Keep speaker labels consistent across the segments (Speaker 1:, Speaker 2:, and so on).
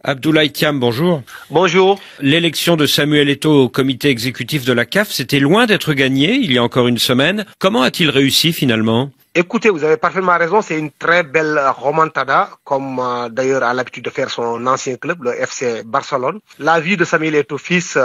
Speaker 1: Abdoulaye Thiam, bonjour.
Speaker 2: Bonjour.
Speaker 1: L'élection de Samuel Eto'o au comité exécutif de la CAF, c'était loin d'être gagné il y a encore une semaine. Comment a-t-il réussi finalement ?
Speaker 2: Écoutez, vous avez parfaitement raison, c'est une très belle remontada, comme d'ailleurs a l'habitude de faire son ancien club, le FC Barcelone. La vie de Samuel Eto'o fils,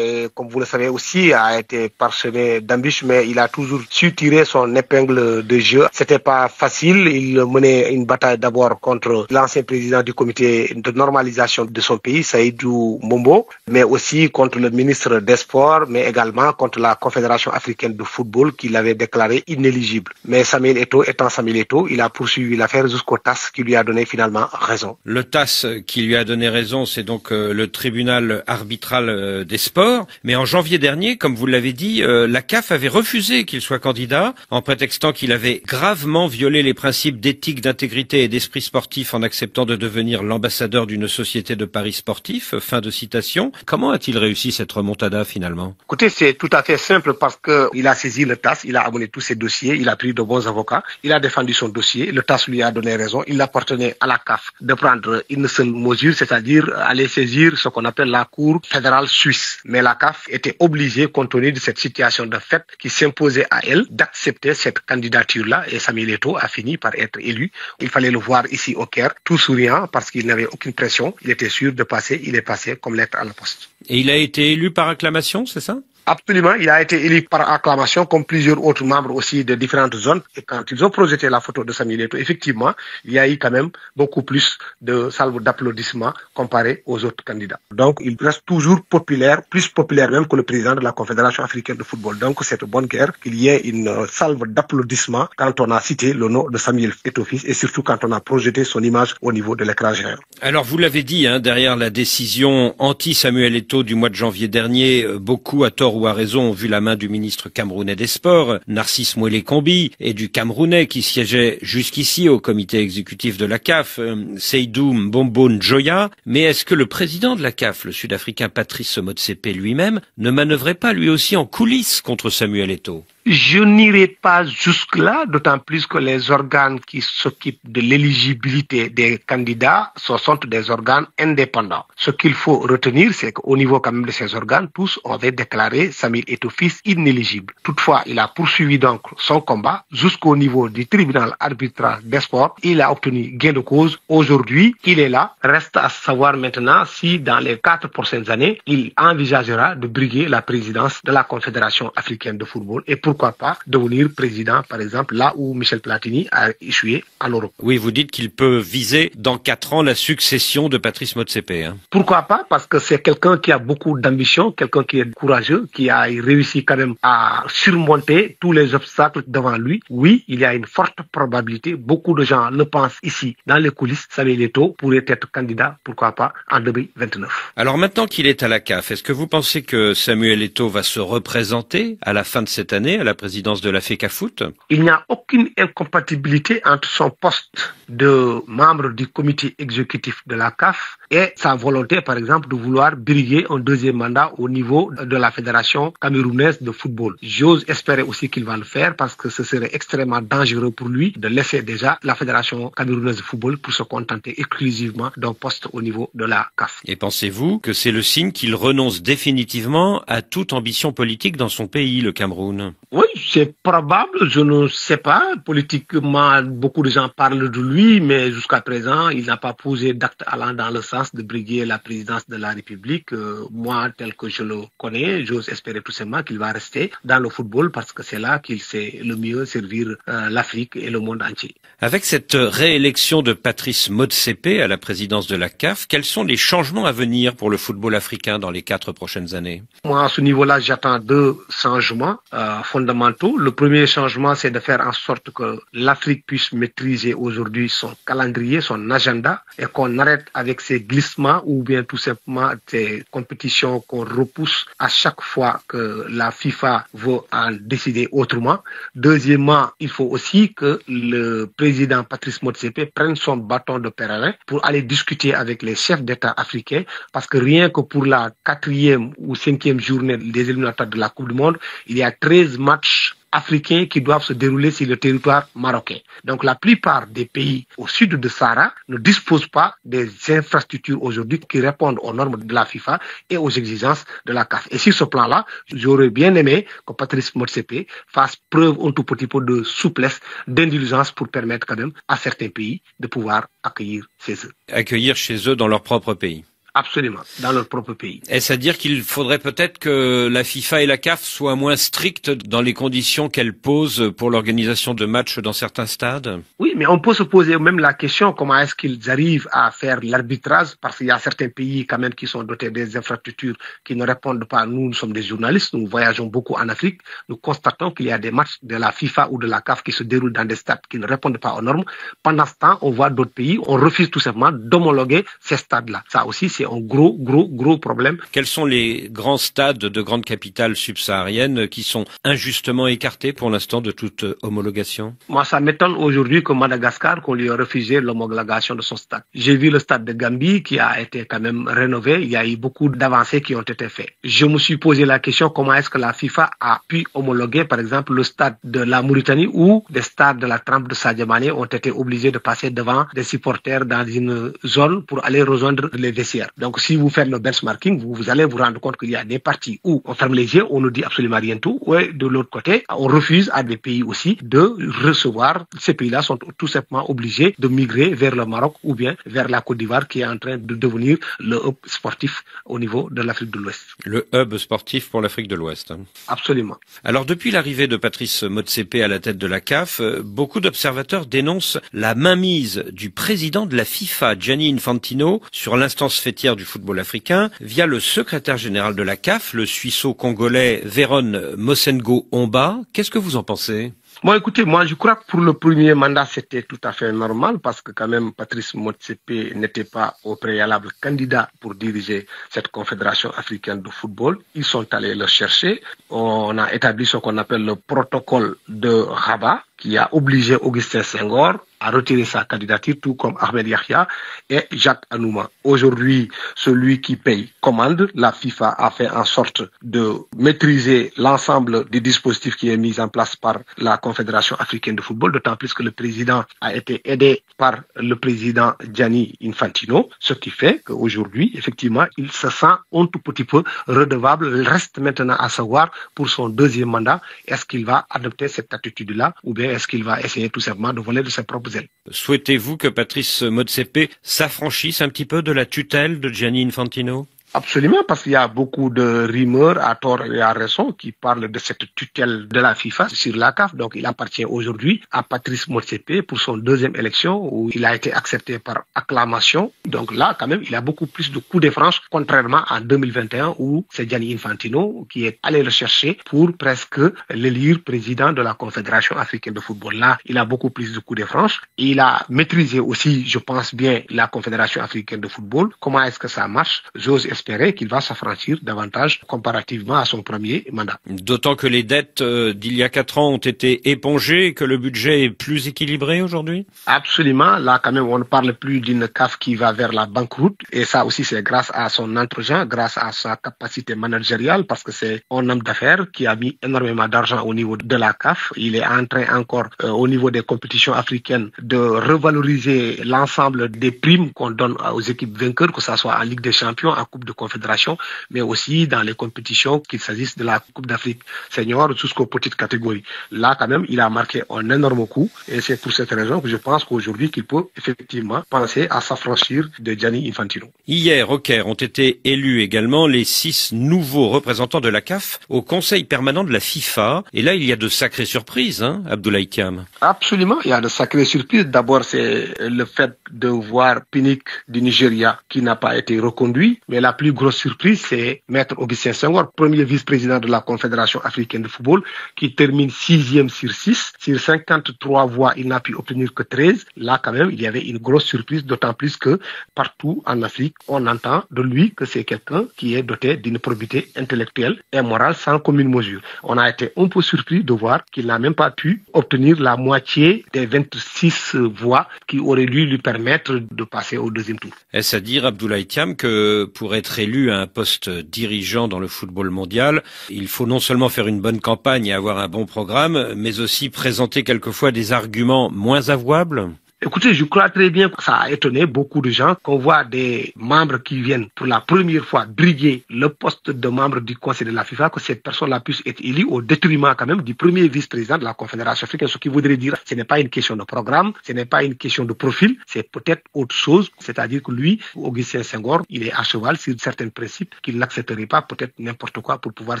Speaker 2: comme vous le savez aussi, a été parsemée d'embûches, mais il a toujours su tirer son épingle de jeu. C'était pas facile, il menait une bataille d'abord contre l'ancien président du comité de normalisation de son pays, Saïdou Mombo, mais aussi contre le ministre des Sports, mais également contre la Confédération africaine de football qu'il avait déclaré inéligible. Mais Samuel Eto'o étant Samuel Eto'o, il a poursuivi l'affaire jusqu'au TAS qui lui a donné finalement raison.
Speaker 1: Le TAS qui lui a donné raison, c'est donc le tribunal arbitral des sports. Mais en janvier dernier, comme vous l'avez dit, la CAF avait refusé qu'il soit candidat en prétextant qu'il avait gravement violé les principes d'éthique, d'intégrité et d'esprit sportif en acceptant de devenir l'ambassadeur d'une société de paris sportifs. Fin de citation. Comment a-t-il réussi cette remontada finalement ?
Speaker 2: Écoutez, c'est tout à fait simple parce qu'il a saisi le TAS, il a amené tous ses dossiers, il a pris de bons avocats. Il a défendu son dossier, le TAS lui a donné raison, il appartenait à la CAF de prendre une seule mesure, c'est-à-dire aller saisir ce qu'on appelle la Cour fédérale suisse. Mais la CAF était obligée, compte tenu de cette situation de fait qui s'imposait à elle, d'accepter cette candidature-là et Samuel Eto'o a fini par être élu. Il fallait le voir ici au Caire, tout souriant parce qu'il n'avait aucune pression, il était sûr de passer, il est passé comme lettre à la poste.
Speaker 1: Et il a été élu par acclamation, c'est ça ?
Speaker 2: Absolument, il a été élu par acclamation comme plusieurs autres membres aussi de différentes zones. Et quand ils ont projeté la photo de Samuel Eto'o, effectivement, il y a eu quand même beaucoup plus de salves d'applaudissements comparé aux autres candidats. Donc, il reste toujours populaire, plus populaire même que le président de la Confédération africaine de football. Donc, c'est de bonne guerre qu'il y ait une salve d'applaudissements quand on a cité le nom de Samuel Eto'o fils et surtout quand on a projeté son image au niveau de l'écran géant.
Speaker 1: Alors, vous l'avez dit, derrière la décision anti-Samuel Eto'o du mois de janvier dernier, beaucoup à tort ou à raison ont vu la main du ministre camerounais des Sports, Narcisse Moëlé Kombi, et du Camerounais qui siégeait jusqu'ici au comité exécutif de la CAF, Seydou Mbombo Njoya. Mais est-ce que le président de la CAF, le Sud-Africain Patrice Motsepe lui-même, ne manœuvrait pas lui aussi en coulisses contre Samuel Eto'o ?
Speaker 2: Je n'irai pas jusque-là, d'autant plus que les organes qui s'occupent de l'éligibilité des candidats, ce sont des organes indépendants. Ce qu'il faut retenir, c'est qu'au niveau quand même de ces organes, tous avaient déclaré Samuel Eto'o fils inéligible. Toutefois, il a poursuivi donc son combat jusqu'au niveau du tribunal arbitral des sports. Il a obtenu gain de cause. Aujourd'hui, il est là. Reste à savoir maintenant si dans les 4 prochaines années, il envisagera de briguer la présidence de la Confédération africaine de football et pourquoi pas devenir président, par exemple, là où Michel Platini a échoué en Europe.
Speaker 1: Oui, vous dites qu'il peut viser dans 4 ans la succession de Patrice Motsepe.
Speaker 2: Pourquoi pas? Parce que c'est quelqu'un qui a beaucoup d'ambition, quelqu'un qui est courageux, qui a réussi quand même à surmonter tous les obstacles devant lui. Oui, il y a une forte probabilité, beaucoup de gens le pensent ici, dans les coulisses, Samuel Eto'o pourrait être candidat, pourquoi pas, en 2029.
Speaker 1: Alors maintenant qu'il est à la CAF, est-ce que vous pensez que Samuel Eto'o va se représenter à la fin de cette année à la présidence de la FECAFOOT?
Speaker 2: Il n'y a aucune incompatibilité entre son poste de membre du comité exécutif de la CAF et sa volonté, par exemple, de vouloir briguer un deuxième mandat au niveau de la Fédération camerounaise de football. J'ose espérer aussi qu'il va le faire parce que ce serait extrêmement dangereux pour lui de laisser déjà la Fédération camerounaise de football pour se contenter exclusivement d'un poste au niveau de la CAF.
Speaker 1: Et pensez-vous que c'est le signe qu'il renonce définitivement à toute ambition politique dans son pays, le Cameroun?
Speaker 2: Oui, c'est probable, je ne sais pas. Politiquement, beaucoup de gens parlent de lui, mais jusqu'à présent, il n'a pas posé d'acte allant dans le sens de briguer la présidence de la République. Moi, tel que je le connais, j'ose espérer tout simplement qu'il va rester dans le football parce que c'est là qu'il sait le mieux servir l'Afrique et le monde entier.
Speaker 1: Avec cette réélection de Patrice Motsepe à la présidence de la CAF, quels sont les changements à venir pour le football africain dans les 4 prochaines années?
Speaker 2: Moi, à ce niveau-là, j'attends 2 changements fondamentaux. Le premier changement, c'est de faire en sorte que l'Afrique puisse maîtriser aujourd'hui son calendrier, son agenda, et qu'on arrête avec ces glissements ou bien tout simplement ces compétitions qu'on repousse à chaque fois que la FIFA veut en décider autrement. Deuxièmement, il faut aussi que le président Patrice Motsepe prenne son bâton de pèlerin pour aller discuter avec les chefs d'État africains, parce que rien que pour la 4e ou 5e journée des éliminatoires de la Coupe du Monde, il y a 13 matchs africains qui doivent se dérouler sur le territoire marocain. Donc la plupart des pays au sud de Sahara ne disposent pas des infrastructures aujourd'hui qui répondent aux normes de la FIFA et aux exigences de la CAF. Et sur ce plan-là, j'aurais bien aimé que Patrice Motsepe fasse preuve un tout petit peu de souplesse, d'indulgence pour permettre quand même à certains pays de pouvoir accueillir chez eux.
Speaker 1: Accueillir chez eux dans leur propre pays.
Speaker 2: Absolument, dans leur propre pays.
Speaker 1: Est-ce à dire qu'il faudrait peut-être que la FIFA et la CAF soient moins strictes dans les conditions qu'elles posent pour l'organisation de matchs dans certains stades?
Speaker 2: Oui, mais on peut se poser même la question comment est-ce qu'ils arrivent à faire l'arbitrage, parce qu'il y a certains pays quand même qui sont dotés des infrastructures qui ne répondent pas. Nous sommes des journalistes, nous voyageons beaucoup en Afrique, nous constatons qu'il y a des matchs de la FIFA ou de la CAF qui se déroulent dans des stades qui ne répondent pas aux normes. Pendant ce temps, on voit d'autres pays, on refuse tout simplement d'homologuer ces stades-là. Ça aussi, c'est un gros problème.
Speaker 1: Quels sont les grands stades de grandes capitales subsahariennes qui sont injustement écartés pour l'instant de toute homologation?
Speaker 2: Moi, ça m'étonne aujourd'hui que Madagascar, qu'on lui a refusé l'homologation de son stade. J'ai vu le stade de Gambie qui a été quand même rénové. Il y a eu beaucoup d'avancées qui ont été faites. Je me suis posé la question comment est-ce que la FIFA a pu homologuer, par exemple, le stade de la Mauritanie où des stades de la trempe de Sadio Mané ont été obligés de passer devant des supporters dans une zone pour aller rejoindre les vestiaires. Donc, si vous faites le benchmarking, vous allez vous rendre compte qu'il y a des parties où on ferme les yeux, on ne dit absolument rien tout, et de l'autre côté, on refuse à des pays aussi de recevoir. Ces pays-là sont tout simplement obligés de migrer vers le Maroc ou bien vers la Côte d'Ivoire qui est en train de devenir le hub sportif au niveau de l'Afrique de l'Ouest.
Speaker 1: Le hub sportif pour l'Afrique de l'Ouest.
Speaker 2: Absolument.
Speaker 1: Alors depuis l'arrivée de Patrice Motsepe à la tête de la CAF, beaucoup d'observateurs dénoncent la mainmise du président de la FIFA, Gianni Infantino, sur l'instance fêtière du football africain via le secrétaire général de la CAF, le suisseau-congolais Véron Mosengo-Omba. Qu'est-ce que vous en pensez?
Speaker 2: Bon, écoutez, moi, je crois que pour le premier mandat, c'était tout à fait normal parce que quand même, Patrice Motsepe n'était pas au préalable candidat pour diriger cette confédération africaine de football. Ils sont allés le chercher. On a établi ce qu'on appelle le protocole de Rabat qui a obligé Augustin Senghor à retirer sa candidature, tout comme Ahmed Yahya et Jacques Anouma. Aujourd'hui, celui qui paye commande. La FIFA a fait en sorte de maîtriser l'ensemble des dispositifs qui est mis en place par la Confédération africaine de football, d'autant plus que le président a été aidé par le président Gianni Infantino, ce qui fait qu'aujourd'hui, effectivement, il se sent un tout petit peu redevable. Il reste maintenant à savoir pour son deuxième mandat, est-ce qu'il va adopter cette attitude-là ou bien est-ce qu'il va essayer tout simplement de voler de ses propres ailes?
Speaker 1: Souhaitez-vous que Patrice Motsepe s'affranchisse un petit peu de la tutelle de Gianni Infantino?
Speaker 2: Absolument, parce qu'il y a beaucoup de rumeurs à tort et à raison qui parlent de cette tutelle de la FIFA sur la CAF. Donc, il appartient aujourd'hui à Patrice Motsepe pour son deuxième élection où il a été accepté par acclamation. Donc là, quand même, il a beaucoup plus de coups de franche, contrairement à 2021 où c'est Gianni Infantino qui est allé le chercher pour presque l'élire président de la Confédération africaine de football. Là, il a beaucoup plus de coups de franche. Il a maîtrisé aussi, je pense bien, la Confédération africaine de football. Comment est-ce que ça marche? J'ose espérer qu'il va s'affranchir davantage comparativement à son premier mandat.
Speaker 1: D'autant que les dettes d'il y a 4 ans ont été épongées et que le budget est plus équilibré aujourd'hui?
Speaker 2: Absolument. Là, quand même, on ne parle plus d'une CAF qui va vers la banqueroute. Et ça aussi, c'est grâce à son entregent, grâce à sa capacité managériale, parce que c'est un homme d'affaires qui a mis énormément d'argent au niveau de la CAF. Il est en train encore, au niveau des compétitions africaines, de revaloriser l'ensemble des primes qu'on donne aux équipes vainqueurs, que ce soit en Ligue des Champions, en Coupe de Confédération, mais aussi dans les compétitions, qu'il s'agisse de la Coupe d'Afrique senior jusqu'aux petites catégories. Là, quand même, il a marqué un énorme coup et c'est pour cette raison que je pense qu'aujourd'hui, qu'il peut effectivement penser à s'affranchir de Gianni Infantino.
Speaker 1: Hier, au Caire, ont été élus également les 6 nouveaux représentants de la CAF au Conseil permanent de la FIFA. Et là, il y a de sacrées surprises, hein, Abdoulaye Thiam?
Speaker 2: Absolument, il y a de sacrées surprises. D'abord, c'est le fait de voir Pinnick du Nigeria qui n'a pas été reconduit, mais la plus grosse surprise, c'est Maître Augustin Senghor, premier vice-président de la Confédération africaine de football, qui termine 6e sur 6. Sur 53 voix, il n'a pu obtenir que 13. Là, quand même, il y avait une grosse surprise, d'autant plus que partout en Afrique, on entend de lui que c'est quelqu'un qui est doté d'une probité intellectuelle et morale sans commune mesure. On a été un peu surpris de voir qu'il n'a même pas pu obtenir la moitié des 26 voix qui auraient dû lui permettre de passer au deuxième tour.
Speaker 1: Est-ce à dire, Abdoulaye Thiam, que pour être être élu à un poste dirigeant dans le football mondial, il faut non seulement faire une bonne campagne et avoir un bon programme, mais aussi présenter quelquefois des arguments moins avouables?
Speaker 2: Écoutez, je crois très bien que ça a étonné beaucoup de gens qu'on voit des membres qui viennent pour la première fois briguer le poste de membre du Conseil de la FIFA, que cette personne-là puisse être élue au détriment quand même du premier vice-président de la Confédération africaine. Ce qui voudrait dire ce n'est pas une question de programme, ce n'est pas une question de profil, c'est peut-être autre chose. C'est-à-dire que lui, Augustin Senghor, il est à cheval sur certains principes qu'il n'accepterait pas peut-être n'importe quoi pour pouvoir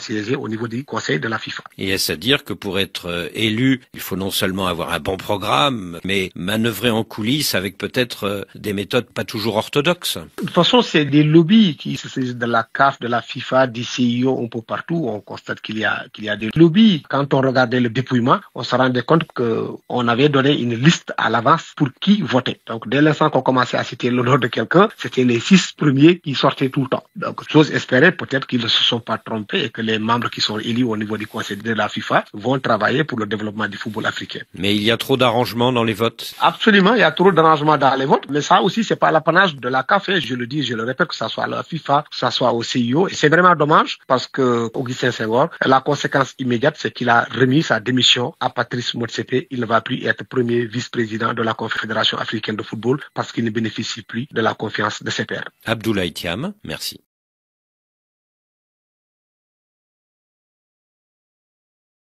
Speaker 2: siéger au niveau du Conseil de la FIFA.
Speaker 1: Et est-ce à dire que pour être élu, il faut non seulement avoir un bon programme, mais manœuvrer en coulisses avec peut-être des méthodes pas toujours orthodoxes?
Speaker 2: De toute façon, c'est des lobbies qui se saisissent de la CAF, de la FIFA, du CIO, un peu partout. On constate qu'il y a des lobbies. Quand on regardait le dépouillement, on se rendait compte qu'on avait donné une liste à l'avance pour qui voter. Donc, dès l'instant qu'on commençait à citer le nom de quelqu'un, c'était les 6 premiers qui sortaient tout le temps. Donc, j'ose espérer peut-être qu'ils ne se sont pas trompés et que les membres qui sont élus au niveau du Conseil de la FIFA vont travailler pour le développement du football africain.
Speaker 1: Mais il y a trop d'arrangements dans les votes?
Speaker 2: Absolument, il y a trop d'arrangements dans les votes, mais ça aussi, c'est pas l'apanage de la CAF. Je le dis, je le répète, que ça soit à la FIFA, que ça soit au CIO. Et c'est vraiment dommage parce que Augustin Senghor, la conséquence immédiate, c'est qu'il a remis sa démission à Patrice Motsepe. Il ne va plus être premier vice-président de la Confédération africaine de football parce qu'il ne bénéficie plus de la confiance de ses pairs.
Speaker 1: Abdoulaye Thiam, merci.